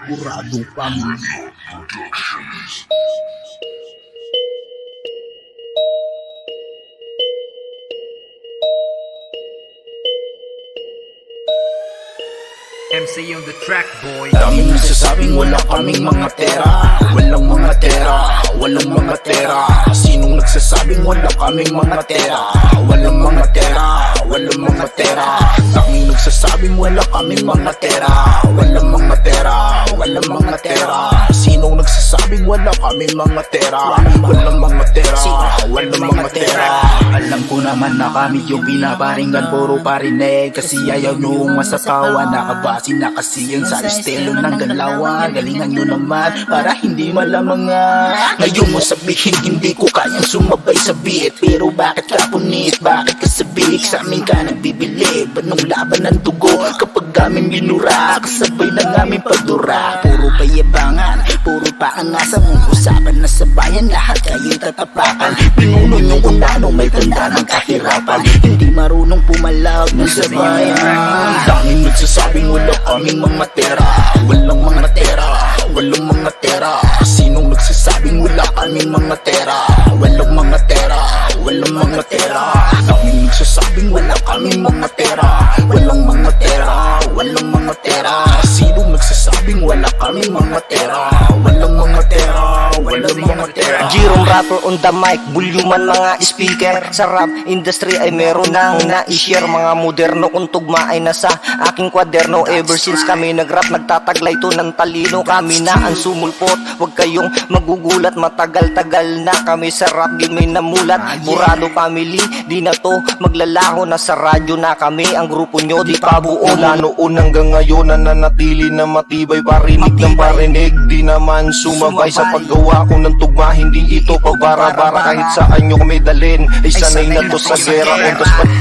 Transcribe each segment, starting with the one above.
Burado Family. MC on the track, boy. Daming nagsasabing wala kaming mga tera. Walang mga tera, walang mga tera. Sinong nagsasabing wala kaming mga tera? Walang mga tera, walang mga tera. Daming nagsasabing wala kaming mga tera. Walang mga tera, walang mga tera. Sinong nagsasabing wala kaming mga tera? Walang mga tera, walang mga tera. Alam ko naman na kami yung pinaparinggan, puro parinig. Kasi ayaw nung masasawa, nakabase na kasi yun sa estilo ng galawan. Galingan nyo naman para hindi malamangan. Ngayon mo sabihin hindi ko kayang sumabay sa beat. Pero bakit ka punit, bakit ka sabik? Sa amin ka nagbibili, banong laban ng dugo? Kapag aming binura, kasabay ng aming pagdura. Puro payabangan, puro paangasan. Kung usapan na sa bayan, lahat kayo'y tatapakan. Pinuno nyo kung ano may tanda ng kahirapan. Hindi marunong pumalag ng sabayan. Daming nagsasabing wala kaming mga tera. Walang mga tera, walang mga tera. Sinong nagsasabing wala kaming mga tera? Walang mga tera, walang mga tera. Daming nagsasabing wala kaming mga tera. Walang mga tera, walang mga tera. Sinong nagsasabing wala kaming mga tera? Walang mga tera, walang mga tera. Jerome rapper on the mic, bulyuman mga speaker. Sa rap industry ay meron nang na-share. Mga moderno kung tugma ay nasa aking kwaderno. Ever since kami nag-rap, nagtataglay to ng talino. Kami na ang sumulpot, huwag kayong magugulat. Matagal-tagal na kami sa rap, di may namulat. Burado Family, di na to maglalaho. Nasa radyo na kami, ang grupo nyo di pa buo. Mula noon hanggang ngayon nananatili na matibay. Parinig ng parinig, di naman sumabay. Sa paggawa ko ng tugma, hindi ito pabara-bara. Kahit saan nyo kami dalhin, ay sanay na to sa gera.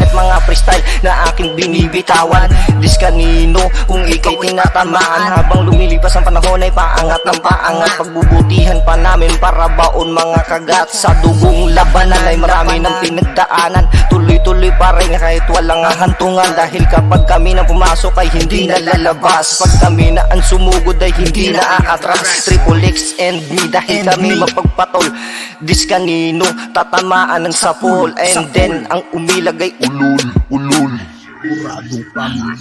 At mga freestyle na aking binibitawan, dis kanino kung ikay tinatamaan. Habang lumilipas ang panahon ay paangat ng paangat. Pagbubutihan pa namin para baon mga kagat. Sa dugong labanan ay marami ng pinagdaanan. Tuloy-tuloy pa rin kahit walang hantungan. Dahil kapag kami na pumasok ay hindi na lalabas. Pag kami na ang sumugod ay hindi na aatras. Triple X and me dahil kami mapagpatol. Dis kanino tatamaan ng sapol. And then ang umilag ay Ulul, ulul. Burado Family.